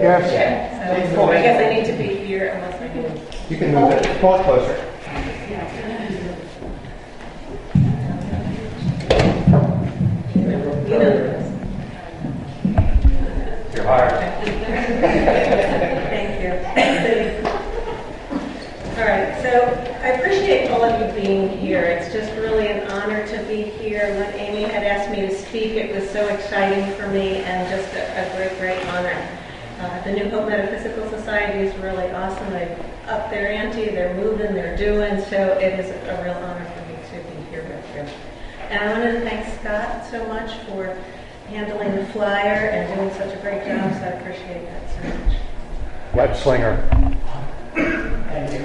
Yes. Yeah. So I guess I need to be here unless I can. You can move it. Pull it closer. You're hired. Thank you. All right, so I appreciate all of you being here. It's just really an honor to be here. When Amy had asked me to speak, it was so exciting for me and just a great, great honor. The New Hope Metaphysical Society is really awesome. They up their ante, they're moving, they're doing, so it is a real honor for me to be here with you. And I want to thank Scott so much for handling the flyer and doing such a great job, so I appreciate that so much. Web slinger. Thank you.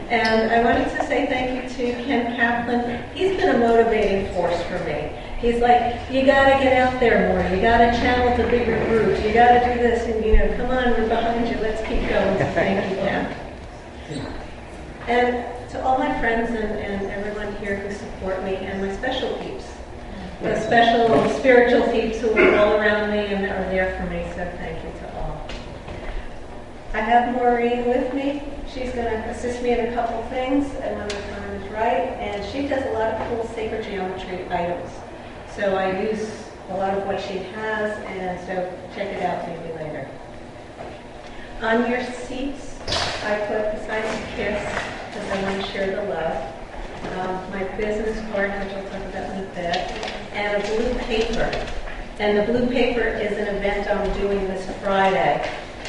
And I wanted to say thank you to Ken Kaplan. He's been a motivating force for me. He's like, you got to get out there more. You got to channel to bigger groups. You got to do this, and come on, we're behind you. Let's keep going. So thank you, Ken. And to all my friends and everyone here who support me, and my special peeps, the special spiritual peeps who are all around me and that are there for me. So thank you to all. I have Maureen with me. She's going to assist me in a couple things, and when the time is right. And she does a lot of cool sacred geometry items. So I use a lot of what she has, and so check it out maybe later. On your seats, I put besides a kiss, because I want to share the love, my business card, which I'll talk about in a bit, and a blue paper. And the blue paper is an event I'm doing this Friday.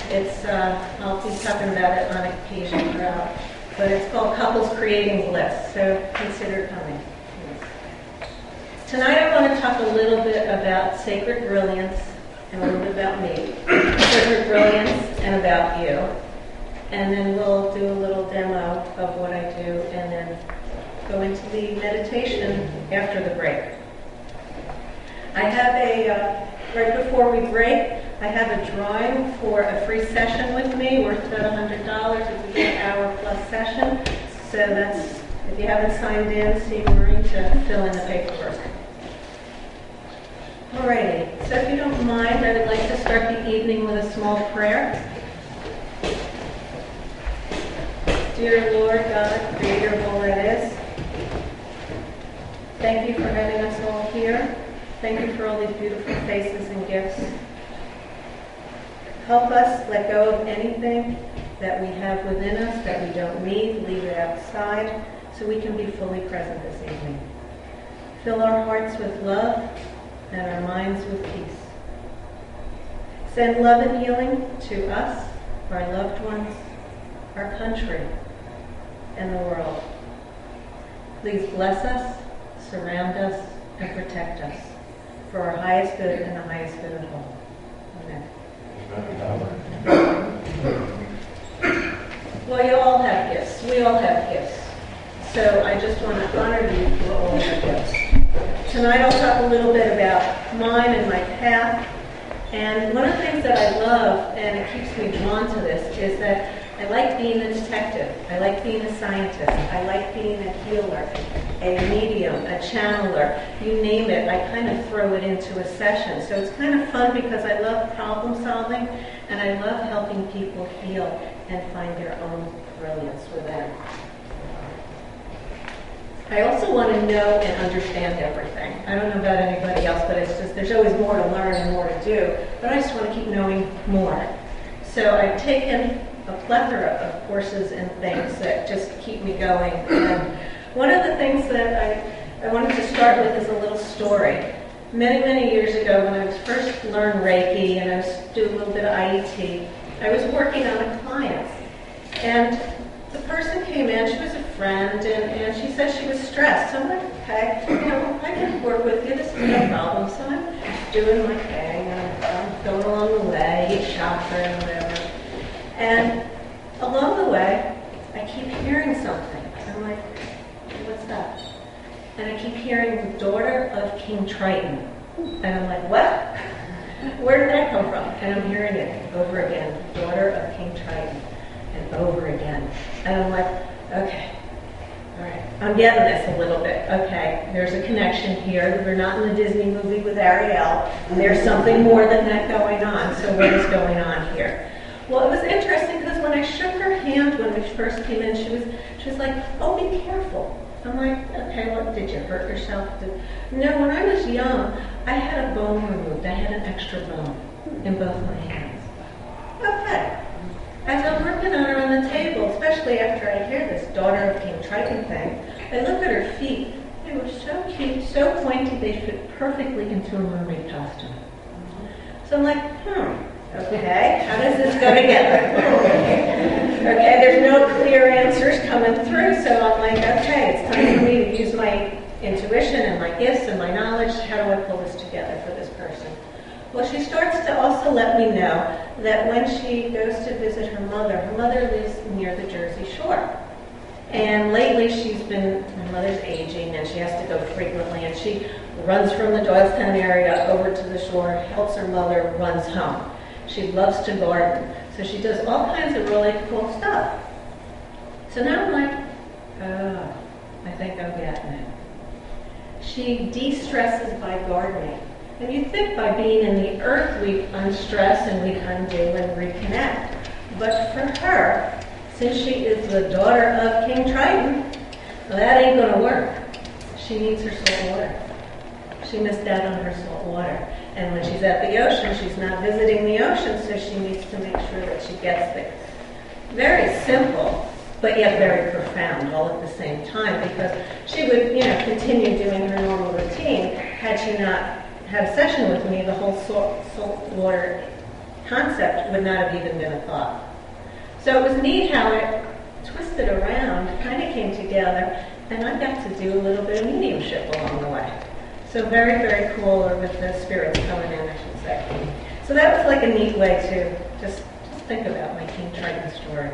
It's, I'll be talking about it on occasion throughout, but it's called Couples Creating Bliss, so consider coming. Tonight I want to talk a little bit about sacred brilliance and a little bit about me, sacred brilliance and about you, and then we'll do a little demo of what I do and then go into the meditation after the break. I have right before we break, I have a drawing for a free session with me worth about $100. It's an 8-hour plus session. So that's, if you haven't signed in, see Maureen to fill in the paperwork. Alrighty, so if you don't mind, I would like to start the evening with a small prayer. Dear Lord God, Creator of all that is, thank you for having us all here. Thank you for all these beautiful faces and gifts. Help us let go of anything that we have within us that we don't need, leave it outside, so we can be fully present this evening. Fill our hearts with love and our minds with peace. Send love and healing to us, our loved ones, our country, and the world. Please bless us, surround us, and protect us for our highest good and the highest good of all. Amen. Well, you all have gifts. We all have gifts. So I just want to honor you for all your gifts. Tonight I'll talk a little bit about mine and my path. And one of the things that I love, and it keeps me drawn to this, is that I like being a detective. I like being a scientist. I like being a healer, a medium, a channeler. You name it, I kind of throw it into a session. So it's kind of fun because I love problem solving, and I love helping people heal and find their own brilliance within. I also want to know and understand everything. I don't know about anybody else, but it's just, there's always more to learn and more to do, but I just want to keep knowing more. So I've taken a plethora of courses and things that just keep me going. And one of the things that I wanted to start with is a little story. Many, many years ago, when I was first learned Reiki and I was doing a little bit of IET, I was working on a client. And the person came in, she was a friend, and she said she was stressed. So I'm like, okay, I can work with you, this is no problem. So I'm doing my thing, and I'm going along the way, eat chakra and whatever. And along the way, I keep hearing something. I'm like, what's that? And I keep hearing the daughter of King Triton. And I'm like, what? Where did that come from? And I'm hearing it over again, daughter of King Triton, and over again. And I'm like, okay, All right, I'm getting this a little bit. Okay, there's a connection here. We're not in the Disney movie with Ariel. There's something more than that going on. So what is going on here? Well, it was interesting because when I shook her hand when we first came in, she was like, "Oh, be careful." I'm like, "Okay, what, did you hurt yourself?" No, when I was young, I had a bone removed. I had an extra bone in both my hands. Okay. As I'm working on her on the table, especially after I hear this Daughter of King Triton thing, I look at her feet. They were so cute, so pointy, they fit perfectly into a mermaid costume. So I'm like, okay, how does this go together? Okay, there's no clear answers coming through, so I'm like, okay, it's time for me to use my intuition and my gifts and my knowledge. How do I pull this together for this person? Well, she starts to also let me know that when she goes to visit her mother lives near the Jersey Shore. And lately her mother's aging and she has to go frequently, and she runs from the Doylestown area over to the shore, helps her mother, runs home. She loves to garden, so she does all kinds of really cool stuff. So now I'm like, oh, I think I'm getting it. She de-stresses by gardening. And you think by being in the earth, we unstress and we undo and reconnect. But for her, since she is the daughter of King Triton, well, that ain't going to work. She needs her salt water. She missed out on her salt water. And when she's at the ocean, she's not visiting the ocean, so she needs to make sure that she gets there. Very simple, but yet very profound all at the same time, because she would, continue doing her normal routine had she not had a session with me. The whole salt water concept would not have even been a thought. So it was neat how it twisted around, kind of came together, and I got to do a little bit of mediumship along the way. So very, very cool, or with the spirits coming in, I should say. So that was like a neat way to just think about my King Triton story.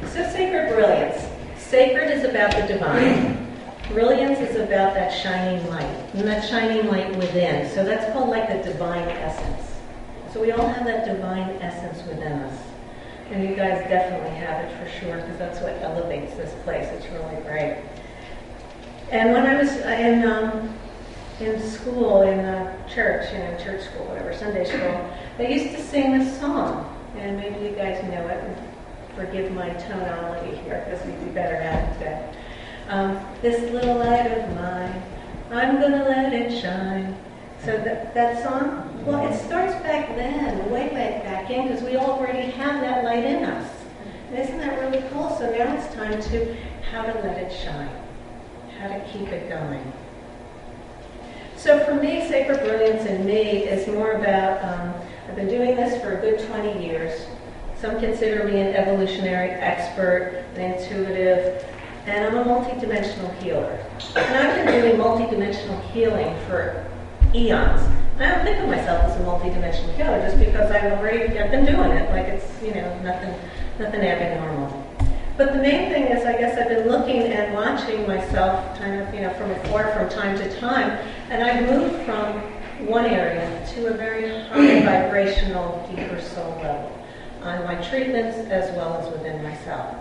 So sacred brilliance. Sacred is about the divine. Brilliance is about that shining light, and that shining light within. So that's called like the divine essence. So we all have that divine essence within us. And you guys definitely have it for sure, because that's what elevates this place. It's really great. And when I was in school, in church, church school, whatever, Sunday school, they used to sing this song. And maybe you guys know it, and forgive my tonality here, because we'd be better at it today. This little light of mine, I'm gonna let it shine. So that song, well, it starts back then, way back in, because we already have that light in us. And isn't that really cool? So now it's time to how to let it shine, how to keep it going. So for me, sacred brilliance in me is more about, I've been doing this for a good 20 years. Some consider me an evolutionary expert, an intuitive, and I'm a multidimensional healer. And I've been doing multidimensional healing for eons. And I don't think of myself as a multidimensional healer just because I've been doing it. Like it's, nothing abnormal. But the main thing is, I guess I've been looking and watching myself kind of, from afar from time to time, and I've moved from one area to a very high vibrational, deeper soul level on my treatments as well as within myself.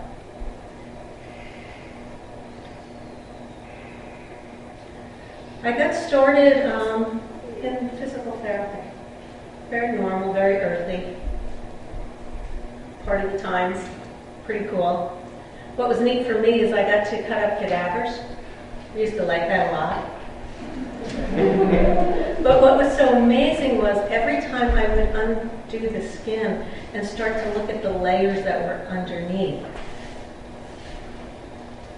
I got started in physical therapy. Very normal, very earthy. Part of the times, pretty cool. What was neat for me is I got to cut up cadavers. I used to like that a lot. But what was so amazing was every time I would undo the skin and start to look at the layers that were underneath,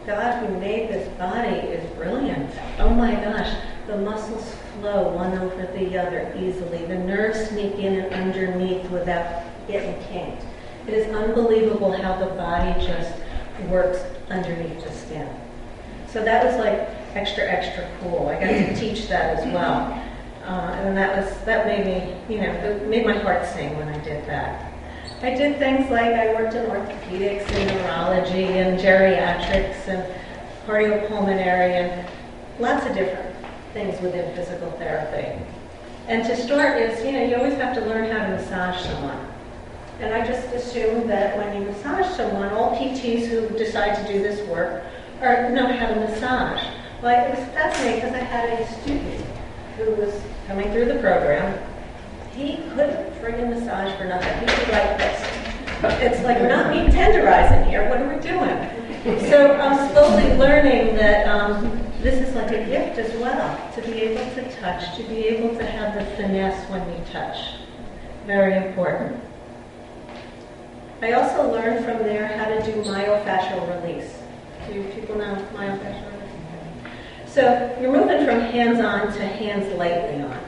God who made this body is brilliant. Oh my gosh, the muscles flow one over the other easily. The nerves sneak in and underneath without getting kinked. It is unbelievable how the body just works underneath the skin. So that was like extra cool. I got to teach that as well. And that made me, it made my heart sing when I did that. I did things like I worked in orthopedics and neurology and geriatrics and cardiopulmonary and lots of different things within physical therapy. And to start is, you always have to learn how to massage someone. And I just assumed that when you massage someone, all PTs who decide to do this work or know how to massage. Well, it was fascinating because I had a student who was coming through the program. He couldn't friggin' massage for nothing. He was like this. It's like, we're not being tenderizing here. What are we doing? So I'm slowly learning that this is like a gift as well, to be able to touch, to be able to have the finesse when you touch. Very important. I also learned from there how to do myofascial release. Do people know myofascial release? So you're moving from hands-on to hands lightly on,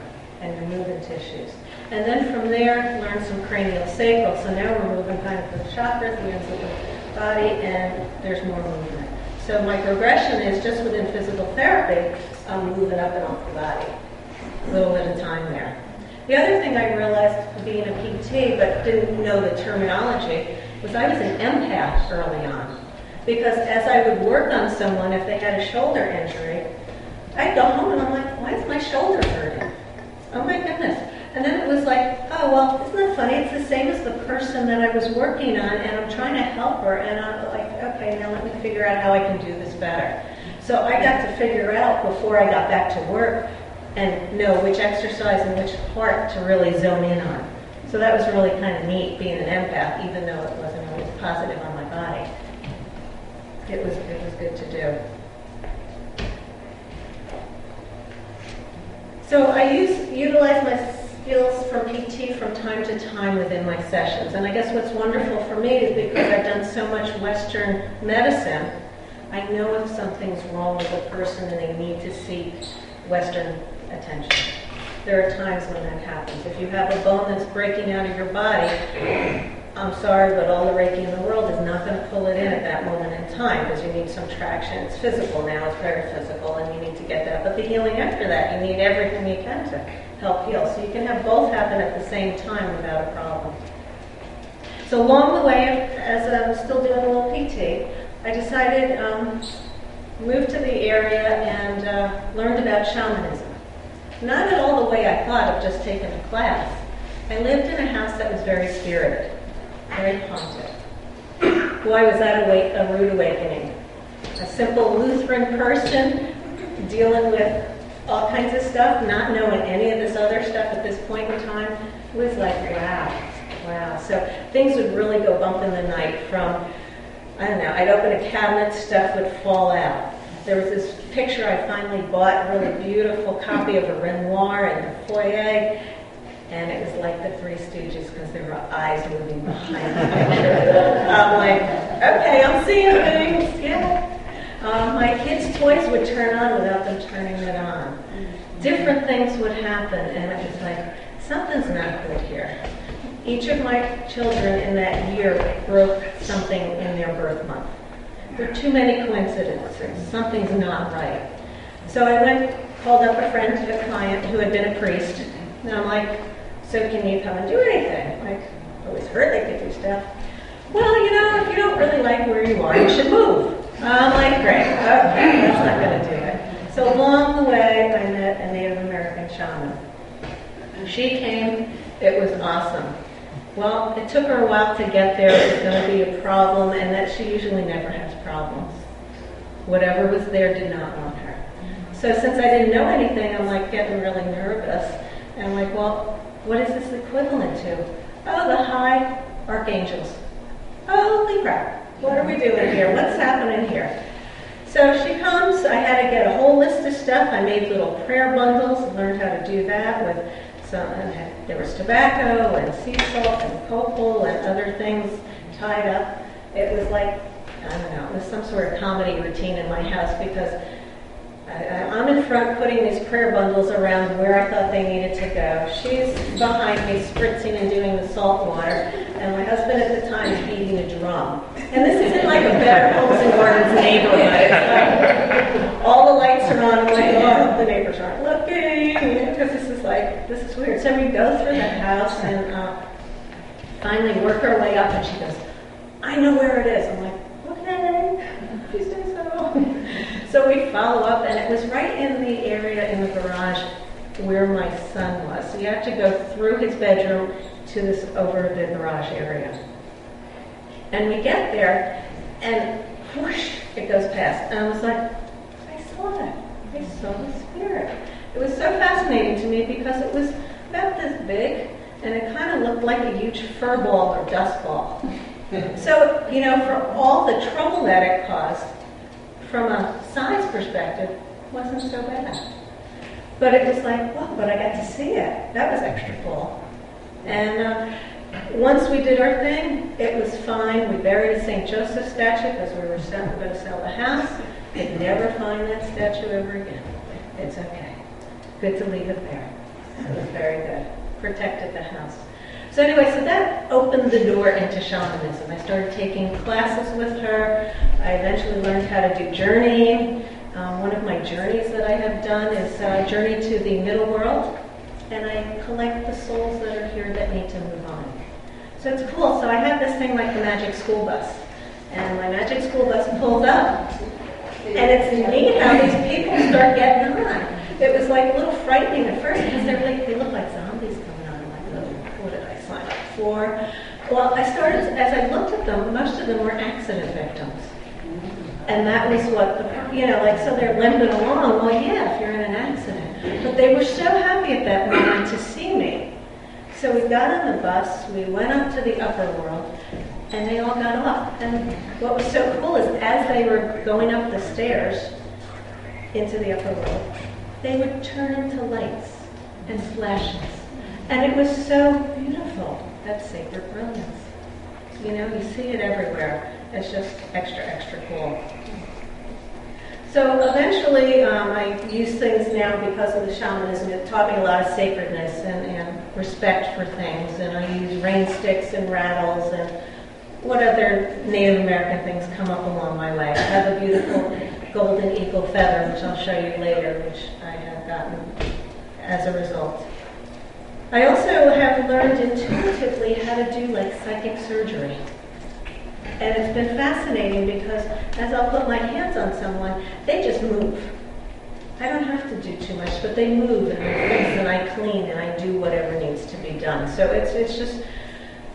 and you're moving tissues. And then from there, learn some cranial sacral. So now we're moving kind of the chakras, the ends of the body, and there's more movement. So my progression is just within physical therapy, I'm moving up and off the body, a little at a time there. The other thing I realized being a PT, but didn't know the terminology, was I was an empath early on. Because as I would work on someone, if they had a shoulder injury, I'd go home and I'm like, why is my shoulder hurting? Oh my goodness. And then it was like, oh, well, isn't that funny? It's the same as the person that I was working on, and I'm trying to help her, and I'm like, okay, now let me figure out how I can do this better. So I got to figure out before I got back to work and know which exercise and which part to really zone in on. So that was really kind of neat, being an empath, even though it wasn't always positive on my body. It was good to do. So I utilize my skills from PT from time to time within my sessions. And I guess what's wonderful for me is because I've done so much Western medicine, I know if something's wrong with a person and they need to seek Western attention. There are times when that happens. If you have a bone that's breaking out of your body, I'm sorry, but all the Reiki in the world is not going to pull it in at that moment in time because you need some traction. It's physical now, it's very physical, and you need to get that. But the healing after that, you need everything you can to help heal. So you can have both happen at the same time without a problem. So along the way, as I'm still doing a little PT, I decided move to the area and learned about shamanism. Not at all the way I thought of just taking a class. I lived in a house that was very spirited, very haunted. Boy, was that a rude awakening. A simple Lutheran person dealing with all kinds of stuff, not knowing any of this other stuff at this point in time, was like, wow. So things would really go bump in the night from, I don't know, I'd open a cabinet, stuff would fall out. There was this picture I finally bought, a really beautiful copy of a Renoir in the foyer, and it was like the Three Stooges because there were eyes moving behind the picture. I'm like, okay, I'm seeing things, yeah. My kids' toys would turn on without them turning it on. Different things would happen, and it was like, something's not good here. Each of my children in that year broke something in their birth month. There are too many coincidences. Something's not right. So I called up a friend, a client who had been a priest, and I'm like, so can you come and do anything? Like, I always heard they could do stuff. Well, if you don't really like where you are, you should move. I'm like, great, okay, that's not going to do it. So along the way, I met a Native American shaman. She came, it was awesome. Well, it took her a while to get there. It was going to be a problem, and that she usually never has problems. Whatever was there did not want her. So since I didn't know anything, I'm like getting really nervous. And I'm like, well, what is this equivalent to? Oh, the high archangels. Holy crap. What are we doing here? What's happening here? So she comes. I had to get a whole list of stuff. I made little prayer bundles, learned how to do that with some, and there was tobacco and sea salt and copal and other things tied up. It was like, I don't know, it was some sort of comedy routine in my house because I'm in front putting these prayer bundles around where I thought they needed to go. She's behind me spritzing and doing the salt water, and my husband at the time is beating a drum. And this isn't like a Better Homes and Gardens neighborhood. It's like all the lights are on. I'm like, oh, the neighbors aren't looking, because this is weird. So we go through the house and finally work our way up, and she goes, I know where it is. I'm like, okay, please do so. So we follow up, and it was right in the area in the garage where my son was. So you have to go through his bedroom to this over the garage area. And we get there, and whoosh, it goes past. And I was like, I saw that. I saw the spirit. It was so fascinating to me because it was about this big, and it kind of looked like a huge fur ball or dust ball. So, for all the trouble that it caused, from a size perspective, it wasn't so bad. But it was like, well, but I got to see it. That was extra cool. And once we did our thing, it was fine. We buried a St. Joseph statue because we were going to sell the house. They'd never find that statue ever again. It's okay. Good to leave it there. It was very good. Protected the house. So anyway, so that opened the door into shamanism. I started taking classes with her. I eventually learned how to do journeying. One of my journeys that I have done is a journey to the middle world, and I collect the souls that are here that need to move on. So it's cool. So I have this thing like the magic school bus, and my magic school bus pulled up, and it's neat how these people start getting on. It was like a little frightening at first because they look like zombies coming on. I'm like, oh, what did I sign up for? Well, I started, as I looked at them, most of them were accident victims. And that was what so they're limping along. Well, yeah, if you're in an accident. But they were so happy at that moment to see me. So we got on the bus, we went up to the upper world, and they all got off. And what was so cool is as they were going up the stairs into the upper world, they would turn into lights and flashes. And it was so beautiful, that sacred brilliance. You see it everywhere. It's just extra, extra cool. So eventually, I use things now because of the shamanism. It taught me a lot of sacredness and respect for things. And I use rain sticks and rattles and what other Native American things come up along my way. I have a beautiful golden eagle feather, which I'll show you later, which I have gotten as a result. I also have learned intuitively how to do psychic surgery. And it's been fascinating because as I'll put my hands on someone, they just move. I don't have to do too much, but they move and I fix and I clean and I do whatever needs to be done. So it's just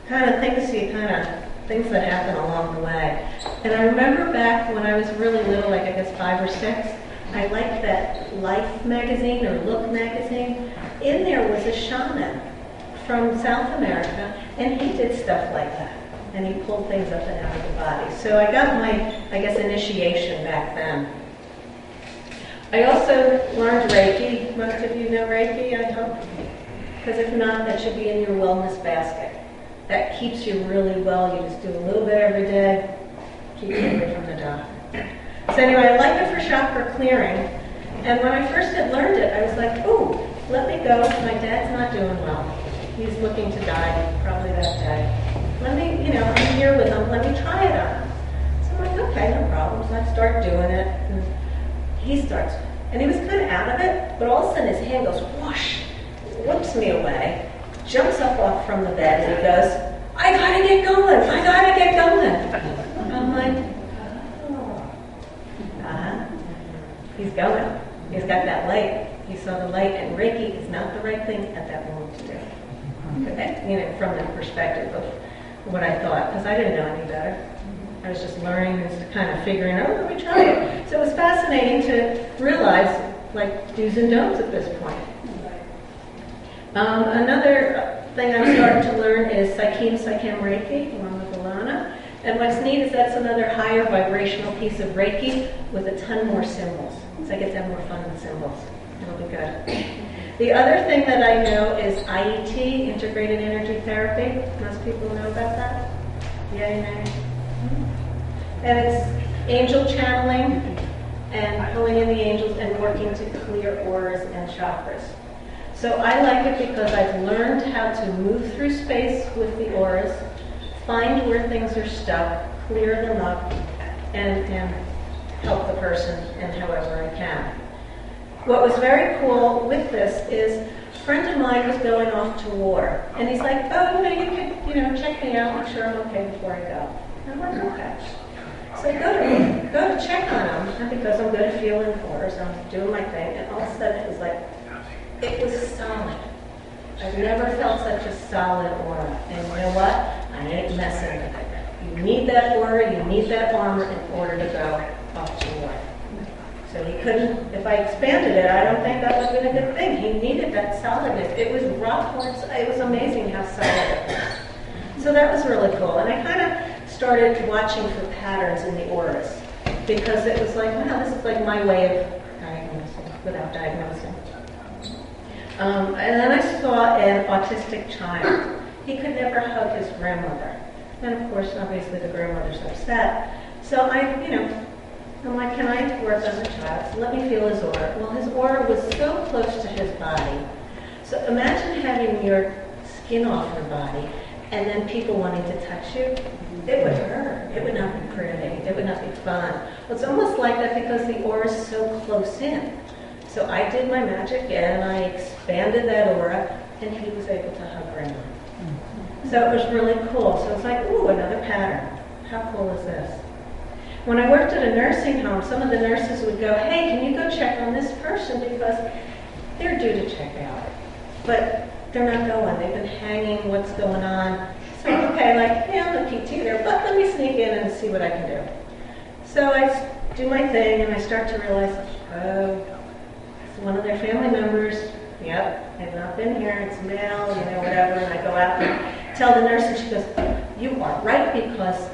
kind of things that happen along the way. And I remember back when I was really little, I guess 5 or 6, I liked that Life magazine or Look magazine. In there was a shaman from South America, and he did stuff like that. And he pulled things up and out of the body. So I got my, initiation back then. I also learned Reiki. Most of you know Reiki, I hope. Because if not, that should be in your wellness basket. That keeps you really well. You just do a little bit every day. Keep you away from the doctor. So anyway, I like it for chakra clearing. And when I first had learned it, I was like, ooh, let me go. My dad's not doing well. He's looking to die probably that day. Let me, I'm here with him. Let me try it on. So I'm like, okay, no problem. So I start doing it. And he starts. And he was kind of out of it, but all of a sudden his hand goes whoosh, whips me away, jumps up off from the bed, and he goes, I gotta get going. I gotta get going. I'm like, he's going. He's got that light. He saw the light, and Reiki is not the right thing at that moment to do. From the perspective of what I thought, because I didn't know any better. I was just learning and kind of figuring out, let me try it. So it was fascinating to realize, do's and don'ts at this point. Another thing I'm starting to learn is Psyche Reiki, along with Alana. And what's neat is that's another higher vibrational piece of Reiki with a ton more symbols. So I get to have more fun with symbols. It'll be good. The other thing that I know is IET, Integrated Energy Therapy. Most people know about that? Yeah. And it's angel channeling and pulling in the angels and working to clear auras and chakras. So I like it because I've learned how to move through space with the auras, find where things are stuck, clear them up, and help the person in however I can. What was very cool with this is a friend of mine was going off to war. And he's like, oh, you could, check me out, make sure I'm okay before I go. And I'm like, okay. So I go to check on him, and because I'm good at feeling auras, I'm doing my thing, and all of a sudden it was solid. I've never felt such a solid aura. And you know what? I ain't messing with it. You need that aura, you need that armor in order to go. off to war. So he couldn't, if I expanded it, I don't think that would have been a good thing. He needed that solidness. It was rock hard. It was amazing how solid it was. So that was really cool. And I kind of started watching for patterns in the auras because it was like, wow, this is like my way of diagnosing without diagnosing. And then I saw an autistic child. He could never hug his grandmother. And of course, obviously the grandmother's upset. So I'm like, can I work on the child? So let me feel his aura. Well, his aura was so close to his body. So imagine having your skin off your body and then people wanting to touch you. It would hurt. It would not be pretty. It would not be fun. Well, it's almost like that because the aura is so close in. So I did my magic and I expanded that aura and he was able to hug grandma. So it was really cool. So it's like, ooh, another pattern. How cool is this? When I worked at a nursing home, some of the nurses would go, hey, can you go check on this person because they're due to check out. But they're not going. They've been hanging, what's going on. So, okay, like, yeah, I'm the PT there, but let me sneak in and see what I can do. So I do my thing and I start to realize, oh, it's one of their family members. Yep, they've not been here. It's male, whatever. And I go out and tell the nurse and she goes, you are right because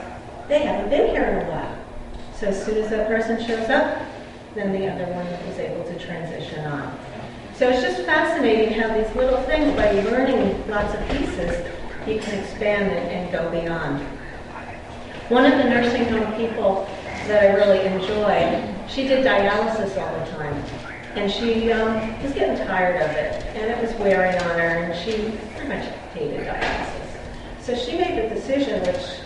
they haven't been here in a while. So as soon as that person shows up, then the other one is able to transition on. So it's just fascinating how these little things, by learning lots of pieces, you can expand and go beyond. One of the nursing home people that I really enjoyed, she did dialysis all the time. And she was getting tired of it, and it was wearing on her, and she pretty much hated dialysis. So she made the decision, which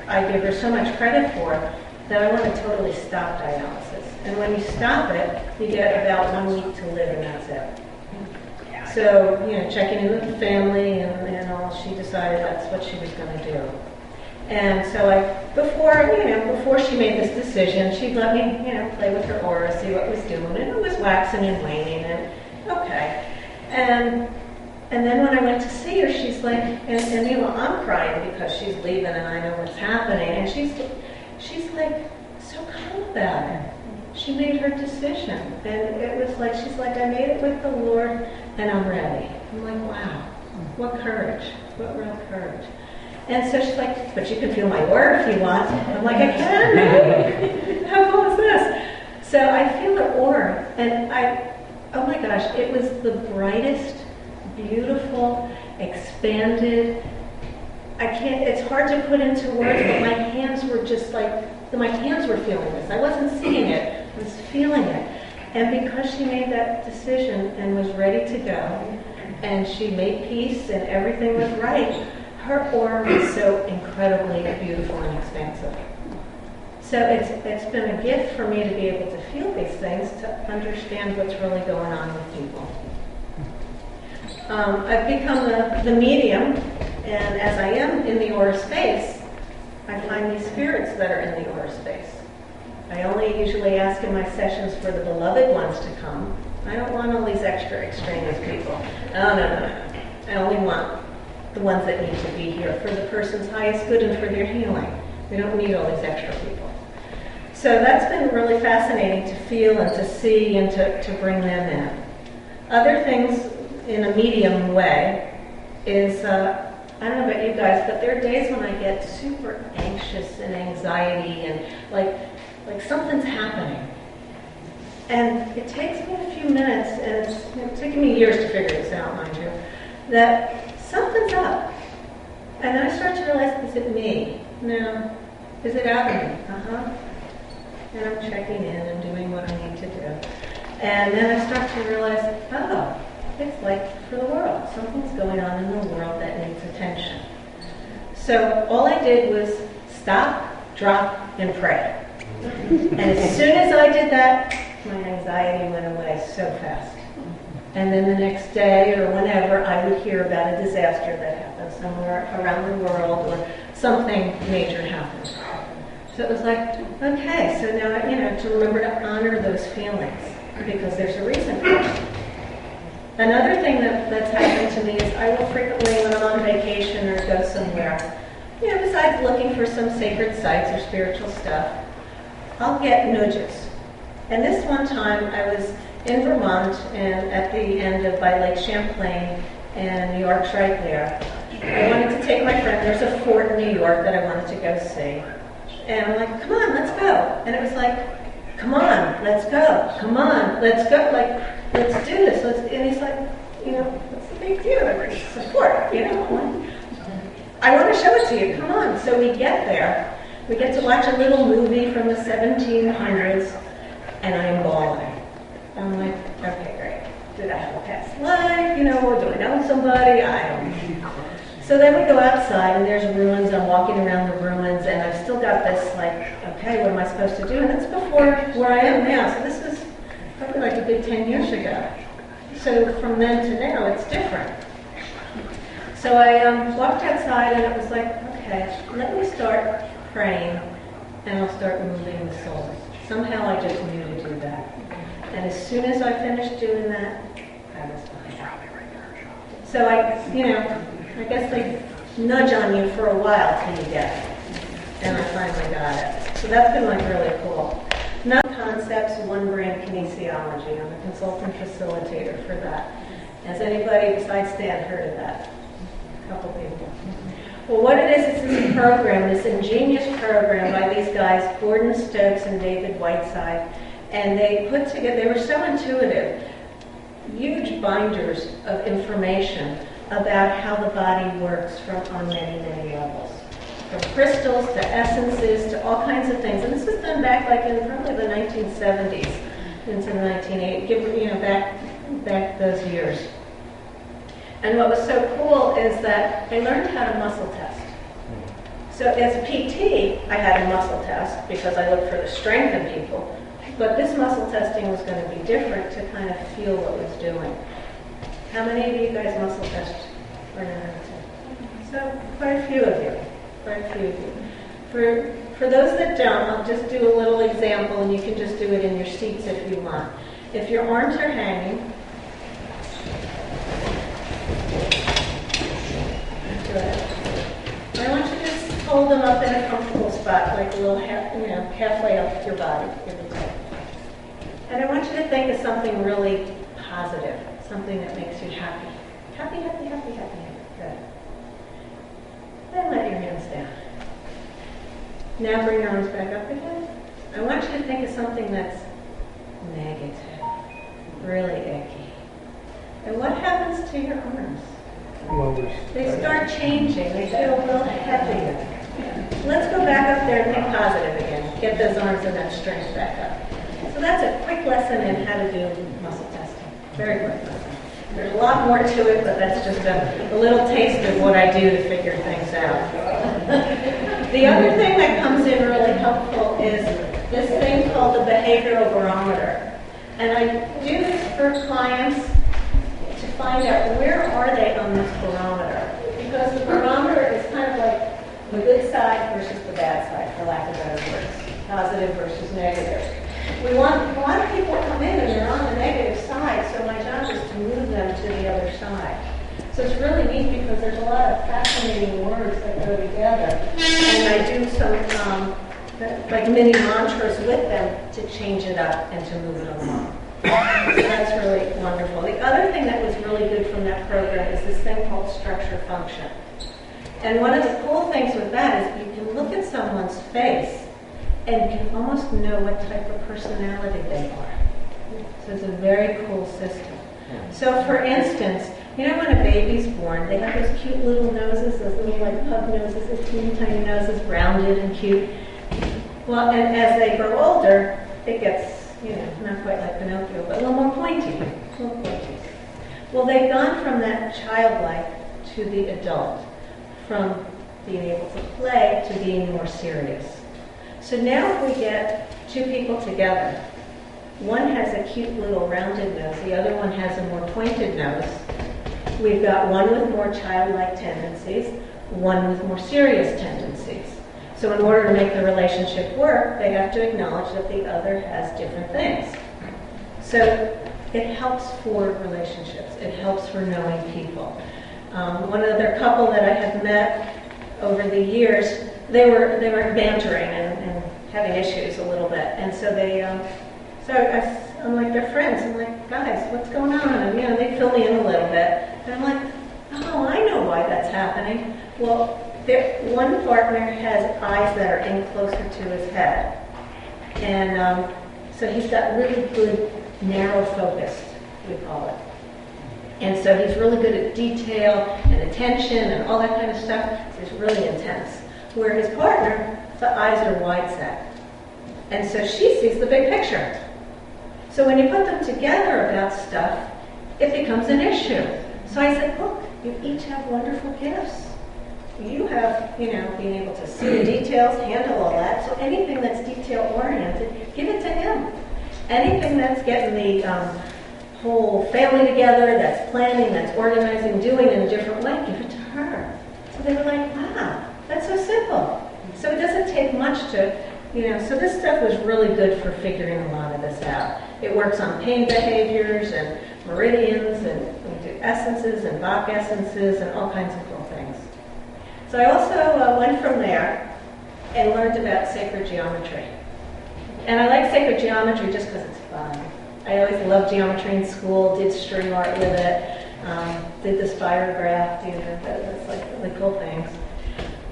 I give her so much credit for, that I want to totally stop dialysis. And when you stop it, you get about 1 week to live, and that's it. So, checking in with the family and all, she decided that's what she was going to do. And so before she made this decision, she'd let me, play with her aura, see what was doing, and it was waxing and waning, and okay. And then when I went to see her, she's like, and I'm crying because she's leaving and I know what's happening, and she's like so calm about it. She made her decision, and it was like, she's like, I made it with the Lord, and I'm ready. I'm like, wow, what courage, what real courage. And so she's like, but you can feel my aura if you want. I'm like, I can. How cool is this? So I feel the aura, and oh my gosh, it was the brightest, beautiful, expanded. It's hard to put into words, but my hands were just like, my hands were feeling this. I wasn't seeing it, I was feeling it. And because she made that decision and was ready to go, and she made peace and everything was right, her aura was so incredibly beautiful and expansive. So it's been a gift for me to be able to feel these things, to understand what's really going on with people. I've become the medium, and as I am in the aura space, I find these spirits that are in the aura space. I only usually ask in my sessions for the beloved ones to come. I don't want all these extra extraneous people. No. I only want the ones that need to be here for the person's highest good and for their healing. We don't need all these extra people. So that's been really fascinating to feel and to see and to bring them in. Other things in a medium way is, I don't know about you guys, but there are days when I get super anxious and anxiety and like something's happening. And it takes me a few minutes, and it's taken me years to figure this out, mind you, that something's up. And then I start to realize, is it me? No. Is it out of me? And I'm checking in and doing what I need to do. And then I start to realize, oh, it's like for the world. Something's going on in the world that needs attention. So all I did was stop, drop, and pray. And as soon as I did that, my anxiety went away so fast. And then the next day or whenever, I would hear about a disaster that happened somewhere around the world or something major happened. So it was like, okay, so now, to remember to honor those feelings because there's a reason for it. Another thing that's happened to me is I will frequently, when I'm on vacation or go somewhere, besides looking for some sacred sites or spiritual stuff, I'll get nudges. And this one time I was in Vermont and at the end of by Lake Champlain, and New York's right there. I wanted to take my friend. There's a fort in New York that I wanted to go see. And I'm like, come on, let's go. And it was like, come on, let's go. Come on, let's go. Like, let's do this. And he's like, you know, what's the big deal? It's a fort, you know. I want to show it to you. Come on. So we get there. We get to watch a little movie from the 1700s, and I'm bawling. I'm like, okay, great. Did I have a past life? You know, or do I know somebody? I don't know. So then we go outside, and there's ruins. I'm walking around the ruins, and I've still got this, like, okay, what am I supposed to do? And it's before where I am now. So this was probably like a good 10 years ago. So from then to now, it's different. So I walked outside, and it was like, okay, let me start praying, and I'll start moving the soul. Somehow I just knew to do that. And as soon as I finished doing that, I was fine. So I guess they nudge on you for a while till you get it. And I finally got it. So that's been like really cool. Another concepts, one brand kinesiology. I'm a consultant facilitator for that. Has anybody besides Stan heard of that? A couple people. Well, what it is this program, this ingenious program by these guys, Gordon Stokes and David Whiteside, and they put together, they were so intuitive, huge binders of information about how the body works on many, many levels. From crystals to essences to all kinds of things. And this was done back like in probably the 1970s into the 1980s, back those years. And what was so cool is that I learned how to muscle test. So as a PT, I had a muscle test because I looked for the strength in people. But this muscle testing was going to be different to kind of feel what it was doing. How many of you guys muscle test? So quite a few of you. For those that don't, I'll just do a little example, and you can just do it in your seats if you want. If your arms are hanging, good. I want you to just hold them up in a comfortable spot, like a little halfway up your body, give or take. And I want you to think of something really positive, something that makes you happy. Happy. Good. Then let your hands down. Now bring your arms back up again. I want you to think of something that's negative, really icky. And what happens to your arms? They start changing. They feel a little heavier. Let's go back up there and think positive again. Get those arms and that strength back up. So that's a quick lesson in how to do muscle testing. Very quick lesson. There's a lot more to it, but that's just a little taste of what I do to figure things out. The other thing that comes in really helpful is this thing called the behavioral barometer. And I do this for clients to find out where are they on this barometer. Because the barometer is kind of like the good side versus the bad side, for lack of better words. Positive versus negative. A lot of people come in and they're on the negative side, so my job is to move them to the other side. So it's really neat because there's a lot of fascinating words that go together. And I do some like mini mantras with them to change it up and to move it along. So that's really wonderful. The other thing that was really good from that program is this thing called structure function. And one of the cool things with that is you can look at someone's face and you can almost know what type of personality they are. So it's a very cool system. So for instance, when a baby's born, they have those cute little noses, those little like pug noses, those teeny tiny noses, rounded and cute. Well, and as they grow older, it gets, not quite like Pinocchio, but a little more pointy. Well, they've gone from that childlike to the adult, from being able to play to being more serious. So now if we get two people together, one has a cute little rounded nose, the other one has a more pointed nose. We've got one with more childlike tendencies, one with more serious tendencies. So in order to make the relationship work, they have to acknowledge that the other has different things. So it helps for relationships. It helps for knowing people. One other couple that I have met over the years, they were bantering and having issues a little bit. And so I'm like, they're friends. I'm like, guys, what's going on? And, they fill me in a little bit. And I'm like, oh, I know why that's happening. Well, one partner has eyes that are in closer to his head. And so he's got really good narrow focus, we call it. And so he's really good at detail and attention and all that kind of stuff. So he's really intense. Where his partner, the eyes are wide set. And so she sees the big picture. So when you put them together about stuff, it becomes an issue. So I said, look, you each have wonderful gifts. You have, being able to see the details, handle all that. So anything that's detail-oriented, give it to him. Anything that's getting the whole family together, that's planning, that's organizing, doing in a different way, give it to her. So they were like, wow, that's so simple. So it doesn't take much to, so this stuff was really good for figuring a lot of this out. It works on pain behaviors and meridians, and we do essences and Bach essences and all kinds of cool things. So I also went from there and learned about sacred geometry. And I like sacred geometry just because it's fun. I always loved geometry in school, did string art with it, did the spirograph, that's like really cool things.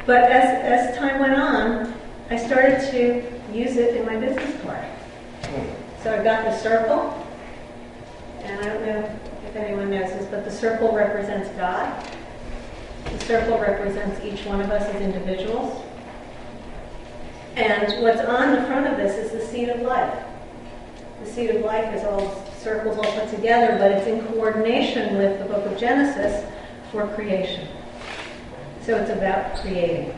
But as time went on, I started to use it in my business card. So I've got the circle, and I don't know if anyone knows this, but the circle represents God. The circle represents each one of us as individuals. And what's on the front of this is the seed of life. The seed of life is all circles all put together, but it's in coordination with the book of Genesis for creation. So it's about creating.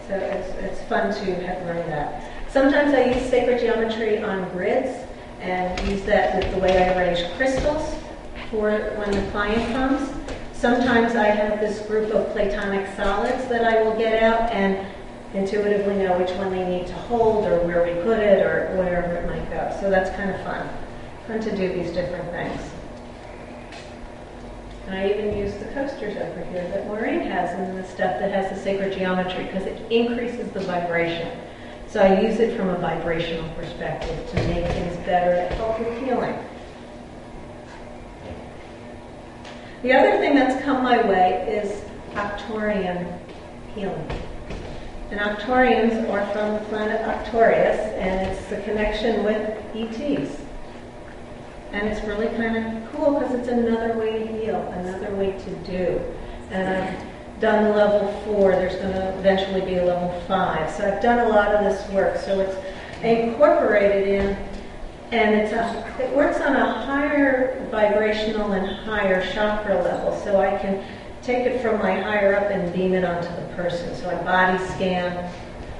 So it's fun to have learned that. Sometimes I use sacred geometry on grids and use that with the way I arrange crystals for when the client comes. Sometimes I have this group of platonic solids that I will get out and intuitively know which one they need to hold or where we put it or wherever it might go. So that's kind of fun. Fun to do these different things. And I even use the coasters over here that Maureen has and the stuff that has the sacred geometry because it increases the vibration. So I use it from a vibrational perspective to make things better, to help with healing. The other thing that's come my way is Arcturian healing. And Arcturians are from the planet Arcturus, and it's the connection with ETs. And it's really kind of cool because it's another way to heal, another way to do. And I've done level 4, there's going to eventually be a level 5. So I've done a lot of this work. So it's incorporated in, and it works on a higher vibrational and higher chakra level. So I can take it from my higher up and beam it onto the person. So I body scan,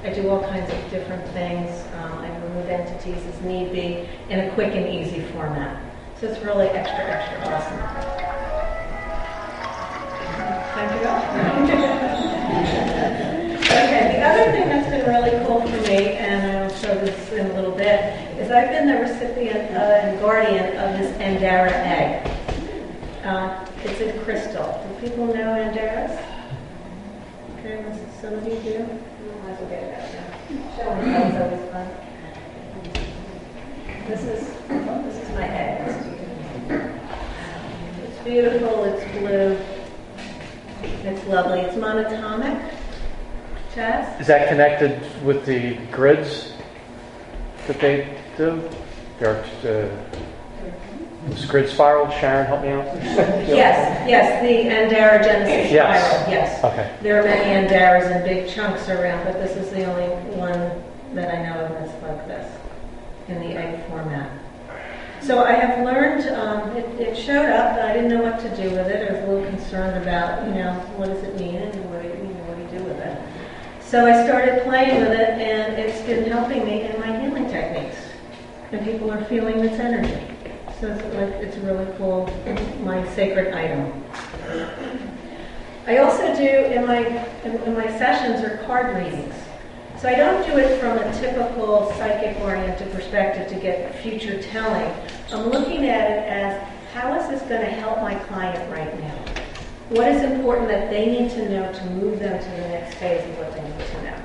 I do all kinds of different things. I remove entities as need be in a quick and easy format. So it's really extra, extra awesome. Time to go? Okay, the other thing that's been really cool for me, and I'll show this in a little bit, is I've been the recipient and guardian of this Andara egg. It's a crystal. Do people know Andaras? Okay, some of you do? I might as well get it out now. Showing is always fun. This is my egg. It's beautiful, it's blue, it's lovely. It's monatomic. Chaz? Is that connected with the grids that they do? This grid spiral, Sharon, help me out. Yes, the Andara Genesis yes. spiral, yes. Okay. There are many Andaras in big chunks around, but this is the only one that I know of that's like this, in the egg format. So I have learned, it showed up, I didn't know what to do with it. I was a little concerned about, what does it mean and what do you do with it? So I started playing with it, and it's been helping me in my healing techniques. And people are feeling this energy. So it's really cool, my sacred item. I also do, in my sessions, are card readings. So I don't do it from a typical psychic-oriented perspective to get future telling. I'm looking at it as, how is this going to help my client right now? What is important that they need to know to move them to the next phase of what they need to know?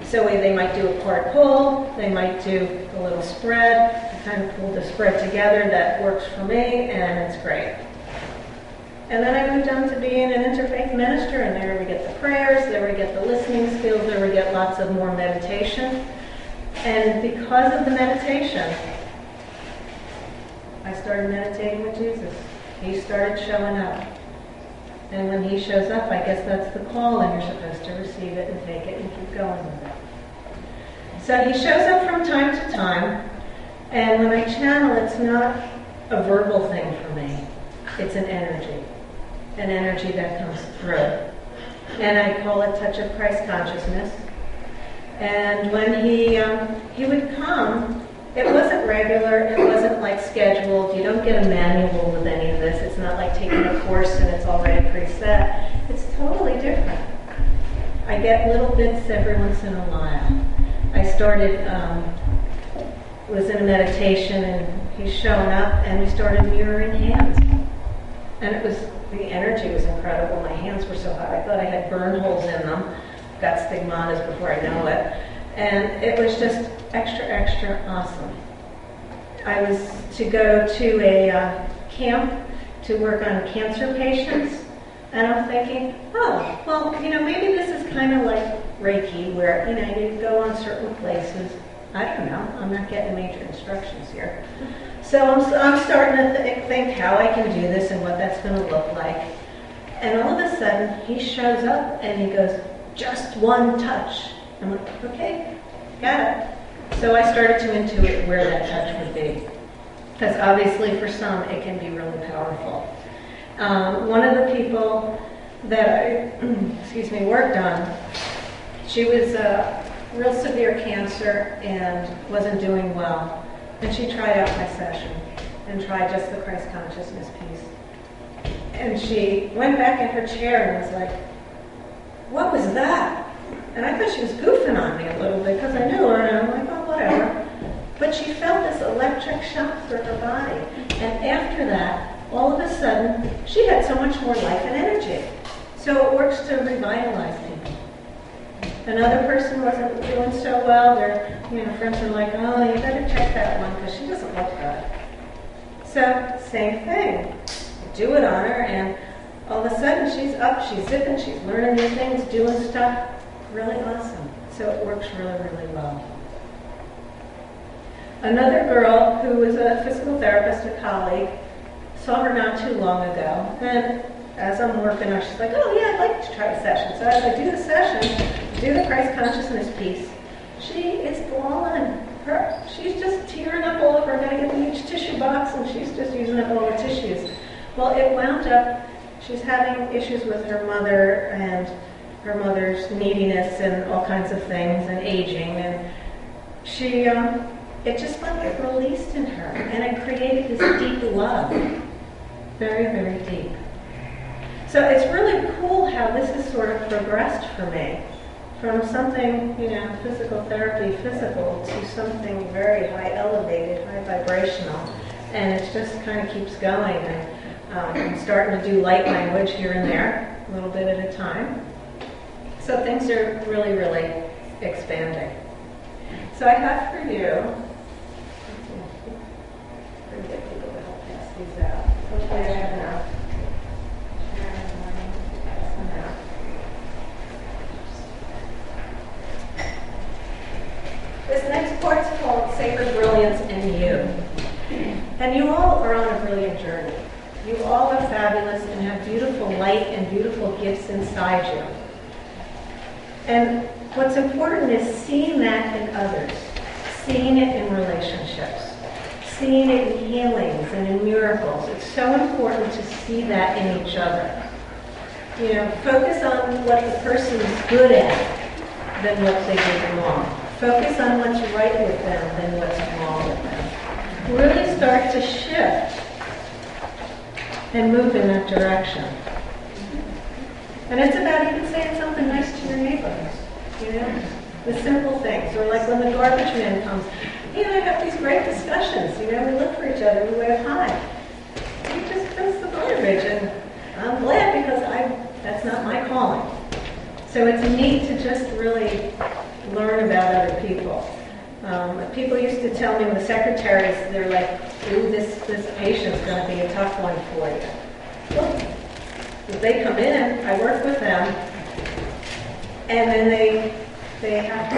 So they might do a part pull, they might do a little spread. I kind of pulled the spread together. That works for me, and it's great. And then I moved on to being an interfaith minister, and there we get the prayers, there we get the listening skills, there we get lots of more meditation. And because of the meditation, I started meditating with Jesus. He started showing up. And when he shows up, I guess that's the call, and you're supposed to receive it and take it and keep going with it. So he shows up from time to time, and when I channel, it's not a verbal thing for me. It's an energy that comes through. And I call it touch of Christ consciousness. And when he would come, it wasn't regular, it wasn't like scheduled. You don't get a manual with any of this. It's not like taking a course and it's already preset. It's totally different. I get little bits every once in a while. I started, was in a meditation, and he's showing up, and we started mirroring hands. And the energy was incredible. My hands were so hot. I thought I had burn holes in them. Got stigmatas before I know it. And it was just extra, extra awesome. I was to go to a camp to work on cancer patients, and I'm thinking, oh, well, maybe this is kind of like Reiki, where, you go on certain places. I don't know. I'm not getting major instructions here. So I'm starting to think how I can do this and what that's going to look like. And all of a sudden, he shows up and he goes, just one touch. I'm like, okay, got it. So I started to intuit where that touch would be. Because obviously for some, it can be really powerful. One of the people that I worked on, she was real severe cancer and wasn't doing well. And she tried out my session and tried just the Christ consciousness piece. And she went back in her chair and was like, what was that? And I thought she was goofing on me a little bit because I knew her, and I'm like, oh, whatever. But she felt this electric shock through her body. And after that, all of a sudden, she had so much more life and energy. So it works to revitalize people. Another person wasn't doing so well. Their friends were like, oh, you better check that one because she doesn't look good. So, same thing. Do it on her, and all of a sudden she's up, she's zipping, she's learning new things, doing stuff. Really awesome. So it works really, really well. Another girl who was a physical therapist, a colleague, saw her not too long ago, and as I'm working on, she's like, oh yeah, I'd like to try a session. So as I do the session, do the Christ consciousness piece, she is glowing. She's just tearing up all over. I'm going to get a huge tissue box, and she's just using up all the tissues. Well, it wound up, she's having issues with her mother and her mother's neediness and all kinds of things and aging, and she, it just like it released in her, and it created this deep love, very, very deep. So it's really cool how this has sort of progressed for me, from something, physical therapy, physical, to something very high elevated, high vibrational, and it just kind of keeps going. And I'm starting to do light language here and there, a little bit at a time. So things are really, really expanding. So I have for you, I'm going to get people to help pass these out. Hopefully I have enough. This next part's called Sacred Brilliance in You. And you all are on a brilliant journey. You all are fabulous and have beautiful light and beautiful gifts inside you. And what's important is seeing that in others, seeing it in relationships, seeing it in healings and in miracles. It's so important to see that in each other. Focus on what the person's good at than what they did wrong. Focus on what's right with them than what's wrong with them. Really start to shift and move in that direction. And it's about even saying something nice to your neighbors, the simple things. Or like when the garbage man comes, I have these great discussions, we look for each other, we wave hi. He just brings the garbage, and I'm glad because that's not my calling. So it's neat to just really learn about other people. People used to tell me, the secretaries, they're like, ooh, this patient's going to be a tough one for you. Well, if they come in, I work with them, and then they have to,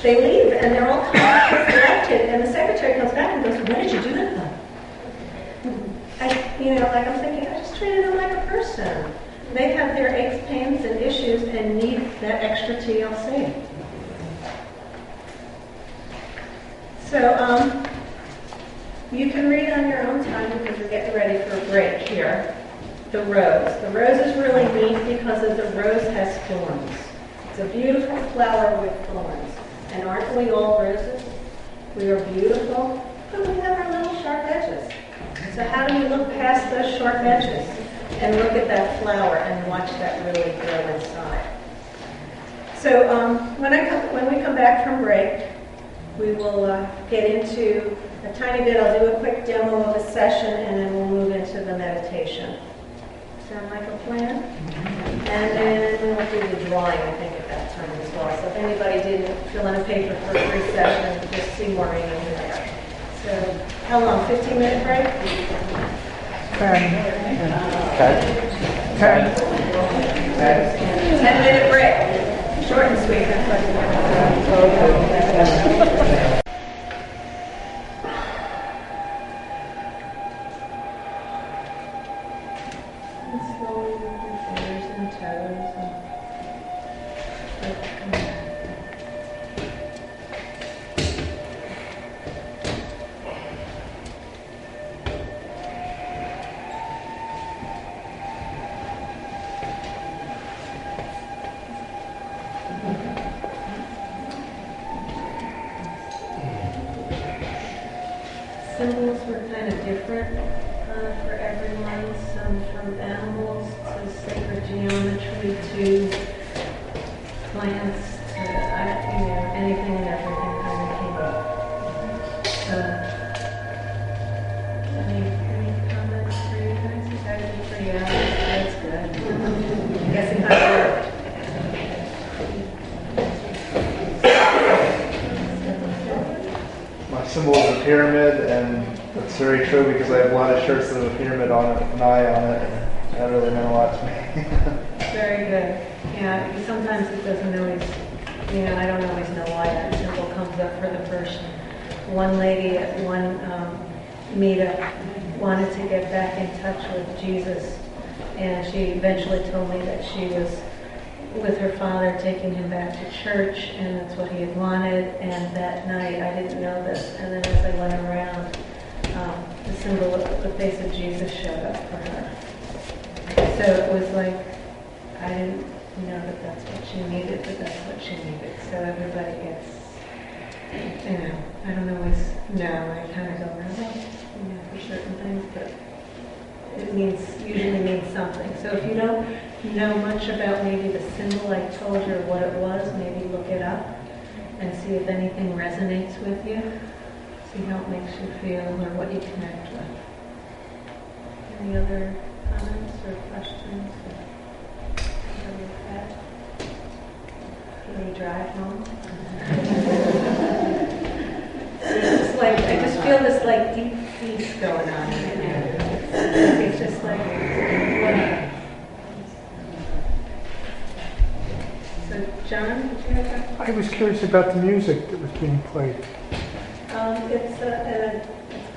they leave, and they're all collected, and the secretary comes back and goes, what did you do to them? I'm thinking, I just treated them like a person. They have their aches, pains, and issues and need that extra TLC. So, you can read on your own time because we're getting ready for a break here. The rose. The rose is really neat because the rose has thorns. It's a beautiful flower with thorns. And aren't we all roses? We are beautiful, but we have our little sharp edges. So how do we look past those sharp edges and look at that flower and watch that really grow inside? So when we come back from break, we will get into a tiny bit. I'll do a quick demo of a session, and then we'll move into the meditation. Sound like a plan? And then we'll do the drawing, I think, at that time as well. So if anybody didn't fill in a paper for a free session, just see Maureen over there. So how long? 15-minute break? 10-minute break. Short and sweet. Slowly move your fingers and toes. Symbols were kind of different for everyone, some from animals to sacred geometry to plants to anything and everything kind of came up. Any comments for you guys? You guys did pretty out. That's good. I guess it kind of worked. My symbol is a pyramid, and that's very true because I have a lot of shirts that have a pyramid on it, an eye on it, and that really meant a lot to me. Very good. Yeah, sometimes it doesn't always, I don't always know why that symbol comes up for the person. One lady at one meetup wanted to get back in touch with Jesus, and she eventually told me that she was with her father, taking him back to church, and that's what he had wanted. And that night, I didn't know this, and then as I went around, the symbol of the face of Jesus showed up for her. So it was like, I didn't know that that's what she needed, but that's what she needed. So everybody gets, I don't always know. I kind of go around, for certain things, but it usually means something. So if you don't know much about maybe the symbol I told you or what it was, maybe look it up and see if anything resonates with you. See how it makes you feel or what you connect with. Any other comments or questions? Can we drive home? It's like, I just feel this like deep peace going on right now. It's just like, what? So, John, did you have that? I was curious about the music that was being played. It's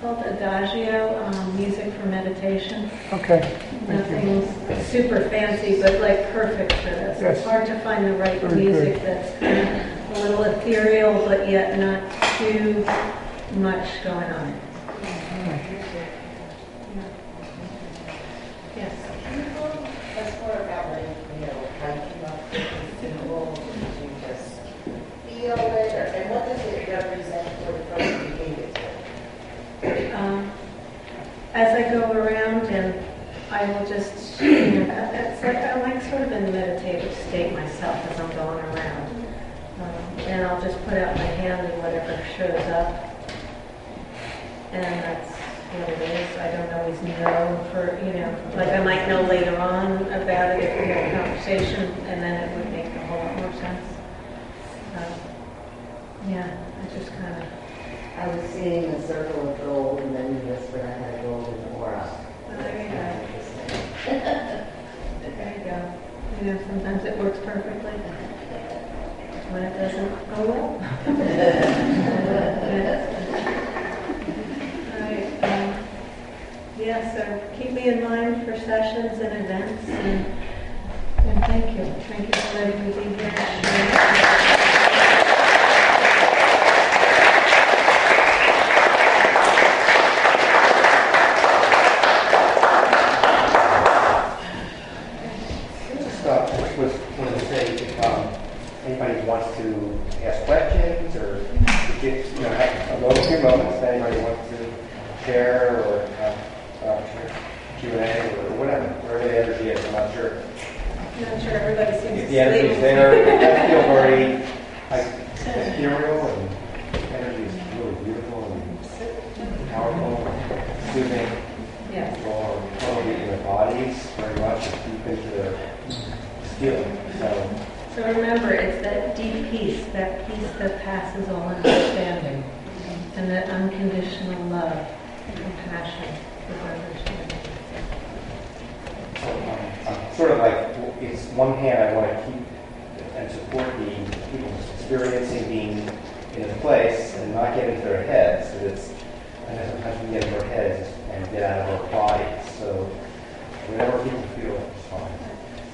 called Adagio, music for meditation. Okay. Thank you. Nothing super fancy, but like perfect for this. Yes. It's hard to find the right Very music good. that's kind of a little ethereal, but yet not too much going on. Yes. That's more about how you came up with the symbol. Did you just feel it, and what does it represent for the person who gave it to? As I go around, and I will just, it's like I'm like sort of in a meditative state myself as I'm going around, and I'll just put out my hand and whatever shows up, and that's what it is. I don't always know for, like I might know later on about it if we have a conversation, and then it would make a whole lot more sense. Yeah, I just kind of... I was seeing a circle of gold, and then you whispered I had a golden aura. There you go. There you go. Sometimes it works perfectly. When it doesn't, oh well. All right. Yeah, so keep me in mind for sessions and events, and thank you. Thank you for letting me be here. Anybody wants to ask questions or have a few moments, anybody wants to share or have Q&A or whatever the energy is, I'm not sure. I'm not sure everybody seems if the energy is there, it does feel very ethereal, and energy is really beautiful and powerful, soothing. Yes. People are totally in their bodies very much, deep into their feeling. So remember, it's that deep peace that passes all understanding, and that unconditional love, compassion with understanding. Sort of like, it's one hand I want to keep and support the people experiencing being in a place and not get into their heads. So and then sometimes we get into our heads and get out of our bodies. So whatever people feel is fine.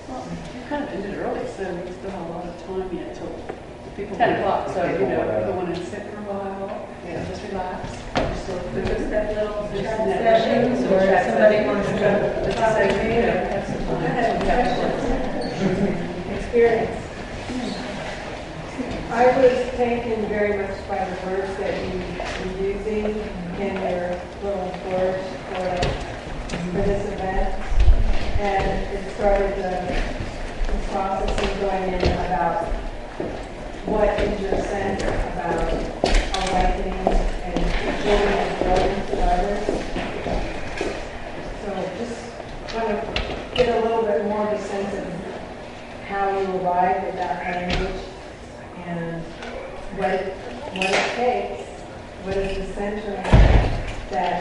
Well, you kind of ended early, so we still have a lot of time yet till 10 o'clock. So, if you want to sit for a while, just relax. So, Just that little chat sessions, or if somebody wants to have some experience. I was taken very much by the words that you were using in your little course for this event. And it started the process of going in about what is your sense about awakening and giving and growing to others. So just want to get a little bit more of a sense of how you arrived at that language and what it takes, what is the center that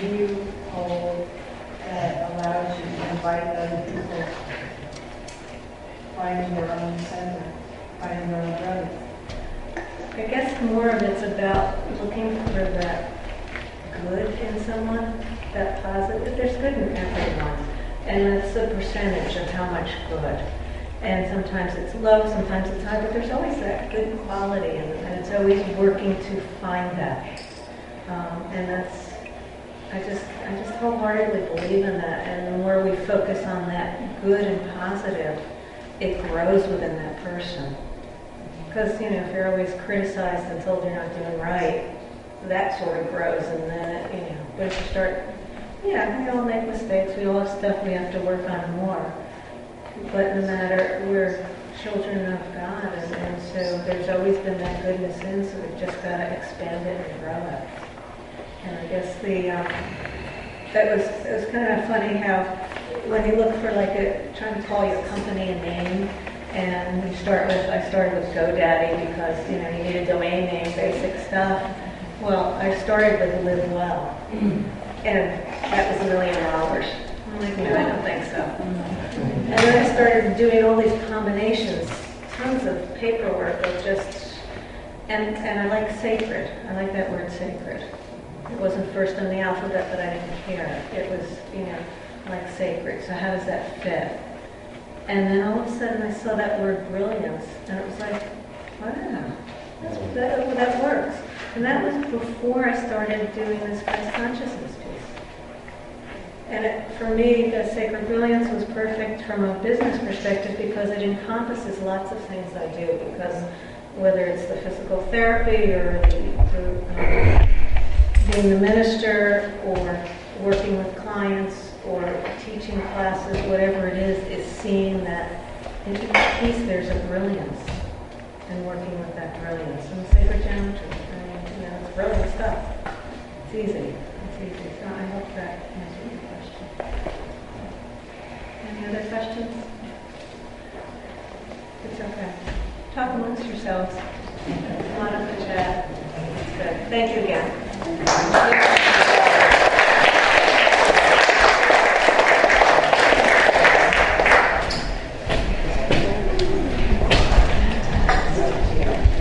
you hold that allows you to invite other people finding their own center, finding their own brilliance. I guess more of it's about looking for that good in someone, that positive. There's good in everyone, and it's a percentage of how much good. And sometimes it's low, sometimes it's high, but there's always that good quality, and it's always working to find that. And that's, I just wholeheartedly believe in that. And the more we focus on that good and positive, it grows within that person. Because, if you're always criticized and told you're not doing right, that sort of grows, and then, but if you start, we all make mistakes, we all have stuff we have to work on more. But no matter, we're children of God, and so there's always been that goodness in, so we've just got to expand it and grow it. And I guess it was kind of funny how when you look for trying to call your company a name, and I started with GoDaddy because, you need a domain name, basic stuff. Well, I started with Live Well, and that was $1 million. I'm like, no, I don't think so. And then I started doing all these combinations, tons of paperwork of just, and I like sacred. I like that word sacred. It wasn't first in the alphabet, but I didn't care. It was, I like sacred. So how does that fit? And then all of a sudden I saw that word brilliance, and it was like, wow, that works. And that was before I started doing this Christ consciousness piece. And for me, the sacred brilliance was perfect from a business perspective because it encompasses lots of things I do. Because whether it's the physical therapy or being the minister or working with clients or teaching classes, whatever it is seeing that in each piece there's a brilliance and working with that brilliance. And sacred geometry, it's brilliant stuff. It's easy. It's easy. So I hope that answers your question. Any other questions? It's okay. Talk amongst yourselves. Come on up and chat. Good. Thank you again.